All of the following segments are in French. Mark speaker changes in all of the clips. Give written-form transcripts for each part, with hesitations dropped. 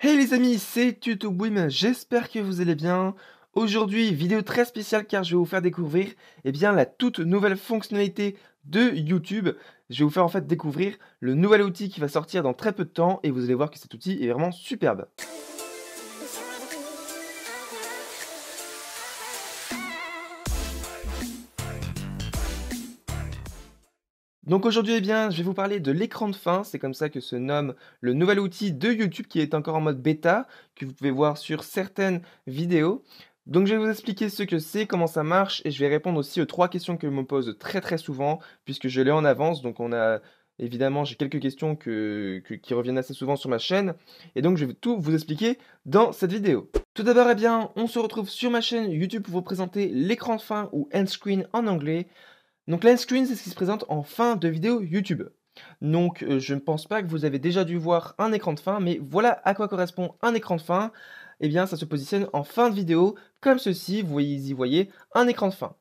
Speaker 1: Hey les amis, c'est TutoBwim, j'espère que vous allez bien. Aujourd'hui, vidéo très spéciale car je vais vous faire découvrir la toute nouvelle fonctionnalité de YouTube. Je vais vous faire en fait découvrir le nouvel outil qui va sortir dans très peu de temps et vous allez voir que cet outil est vraiment superbe. Donc aujourd'hui, je vais vous parler de l'écran de fin, c'est comme ça que se nomme le nouvel outil de YouTube qui est encore en mode bêta, que vous pouvez voir sur certaines vidéos. Donc je vais vous expliquer ce que c'est, comment ça marche, et je vais répondre aussi aux 3 questions que me pose très très souvent, puisque je l'ai en avance. Donc évidemment, j'ai quelques questions qui reviennent assez souvent sur ma chaîne, et donc je vais tout vous expliquer dans cette vidéo. Tout d'abord, on se retrouve sur ma chaîne YouTube pour vous présenter l'écran de fin ou end screen en anglais. Donc l'end screen, c'est ce qui se présente en fin de vidéo YouTube. Donc je ne pense pas que vous avez déjà dû voir un écran de fin, mais voilà à quoi correspond un écran de fin. Ça se positionne en fin de vidéo, comme ceci, vous y voyez un écran de fin.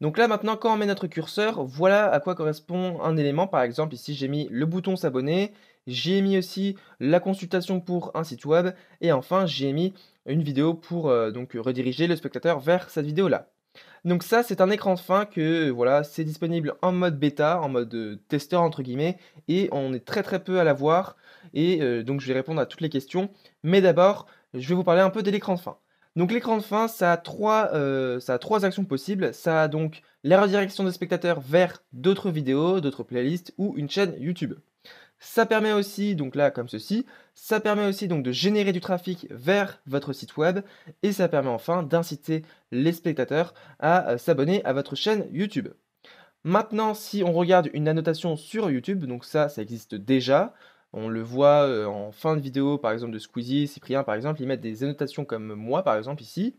Speaker 1: Donc là maintenant, quand on met notre curseur, voilà à quoi correspond un élément. Par exemple, ici j'ai mis le bouton s'abonner, j'ai mis aussi la consultation pour un site web, et enfin j'ai mis une vidéo pour rediriger le spectateur vers cette vidéo-là. Donc ça, c'est un écran de fin que, voilà, c'est disponible en mode bêta, en mode, «testeur» entre guillemets, et on est très, très peu à l'avoir donc je vais répondre à toutes les questions. Mais d'abord, je vais vous parler un peu de l'écran de fin. Donc l'écran de fin, ça a 3 actions possibles. Ça a donc la redirection des spectateurs vers d'autres vidéos, d'autres playlists ou une chaîne YouTube. Ça permet aussi, donc là comme ceci, ça permet aussi donc de générer du trafic vers votre site web et ça permet enfin d'inciter les spectateurs à s'abonner à votre chaîne YouTube. Maintenant, si on regarde une annotation sur YouTube, donc ça existe déjà. On le voit en fin de vidéo, par exemple de Squeezie, Cyprien par exemple, ils mettent des annotations comme moi par exemple ici.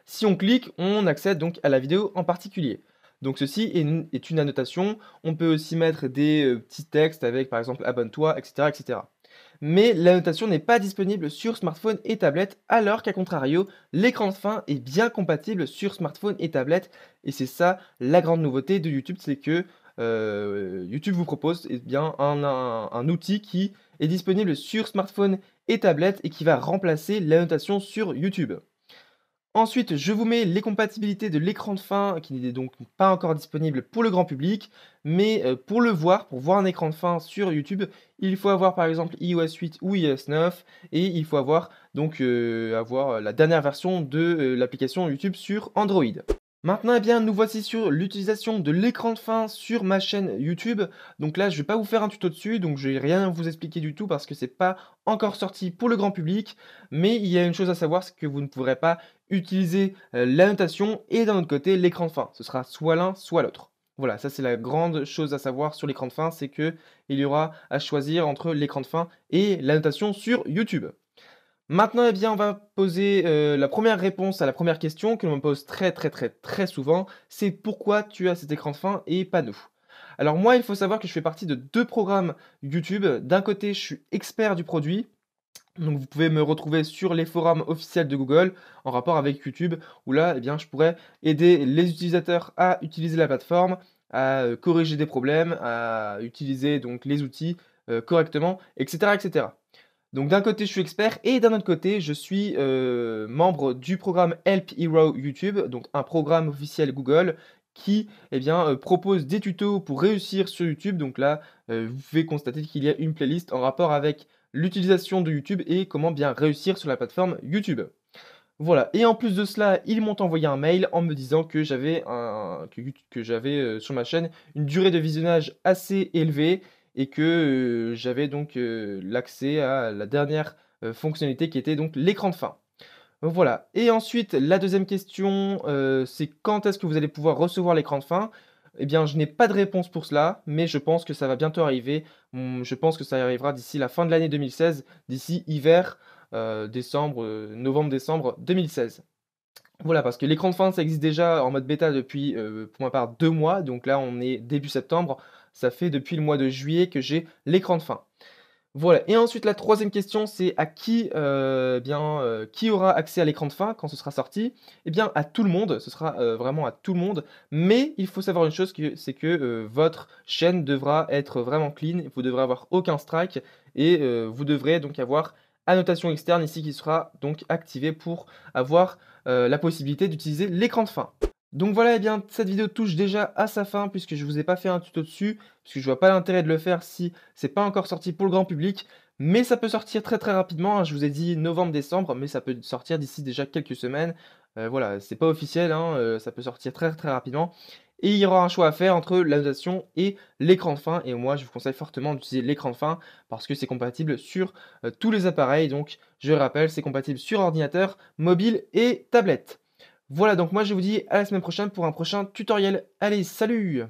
Speaker 1: Si on clique, on accède donc à la vidéo en particulier. Donc ceci est une annotation. On peut aussi mettre des petits textes avec par exemple abonne-toi, etc., etc. Mais l'annotation n'est pas disponible sur smartphone et tablette, alors qu'à contrario, l'écran de fin est bien compatible sur smartphone et tablette. Et c'est ça la grande nouveauté de YouTube, c'est que YouTube vous propose un outil qui est disponible sur smartphone et tablette et qui va remplacer l'annotation sur YouTube. Ensuite, je vous mets les compatibilités de l'écran de fin qui n'est donc pas encore disponible pour le grand public, mais pour le voir, pour voir un écran de fin sur YouTube, il faut avoir par exemple iOS 8 ou iOS 9 et il faut avoir la dernière version de l'application YouTube sur Android. Maintenant, nous voici sur l'utilisation de l'écran de fin sur ma chaîne YouTube. Donc là, je vais pas vous faire un tuto dessus, donc je vais rien vous expliquer du tout parce que c'est pas encore sorti pour le grand public. Mais il y a une chose à savoir, c'est que vous ne pourrez pas utiliser l'annotation et d'un autre côté l'écran de fin. Ce sera soit l'un, soit l'autre. Voilà, ça c'est la grande chose à savoir sur l'écran de fin, c'est que il y aura à choisir entre l'écran de fin et l'annotation sur YouTube. Maintenant, on va poser, la première réponse à la première question que l'on me pose très, très, très, très souvent, c'est: «Pourquoi tu as cet écran de fin et pas nous?» Alors moi, il faut savoir que je fais partie de 2 programmes YouTube. D'un côté, je suis expert du produit, donc vous pouvez me retrouver sur les forums officiels de Google en rapport avec YouTube, où là, je pourrais aider les utilisateurs à utiliser la plateforme, à, corriger des problèmes, à utiliser donc les outils, correctement, et cetera, et cetera. Donc d'un côté, je suis expert et d'un autre côté, je suis, membre du programme Help Hero YouTube, donc un programme officiel Google qui, propose des tutos pour réussir sur YouTube. Donc là, vous pouvez constater qu'il y a une playlist en rapport avec l'utilisation de YouTube et comment bien réussir sur la plateforme YouTube. Voilà, et en plus de cela, ils m'ont envoyé un mail en me disant que j'avais, sur ma chaîne une durée de visionnage assez élevée et que, j'avais donc, l'accès à la dernière, fonctionnalité qui était donc l'écran de fin. Voilà, et ensuite la deuxième question, c'est: «Quand est-ce que vous allez pouvoir recevoir l'écran de fin?» Je n'ai pas de réponse pour cela, mais je pense que ça va bientôt arriver. Je pense que ça arrivera d'ici la fin de l'année 2016, d'ici hiver, novembre-décembre 2016. Voilà, parce que l'écran de fin, ça existe déjà en mode bêta depuis, pour ma part 2 mois, donc là on est début septembre. Ça fait depuis le mois de juillet que j'ai l'écran de fin. Voilà, et ensuite la troisième question, c'est à qui aura accès à l'écran de fin quand ce sera sorti? À tout le monde, ce sera, vraiment à tout le monde, mais il faut savoir une chose, c'est que, votre chaîne devra être vraiment clean, vous devrez avoir aucun strike et vous devrez donc avoir annotation externe ici qui sera donc activée pour avoir, la possibilité d'utiliser l'écran de fin. Donc voilà, eh bien, cette vidéo touche déjà à sa fin puisque je vous ai pas fait un tuto dessus, puisque je vois pas l'intérêt de le faire si c'est pas encore sorti pour le grand public. Mais ça peut sortir très, très rapidement, hein. Je vous ai dit novembre-décembre, mais ça peut sortir d'ici déjà quelques semaines. Voilà, c'est pas officiel, hein, ça peut sortir très, très rapidement et il y aura un choix à faire entre l'annotation et l'écran de fin et moi, je vous conseille fortement d'utiliser l'écran de fin parce que c'est compatible sur, tous les appareils. Donc je rappelle, c'est compatible sur ordinateur, mobile et tablette. Voilà, donc moi je vous dis à la semaine prochaine pour un prochain tutoriel. Allez, salut!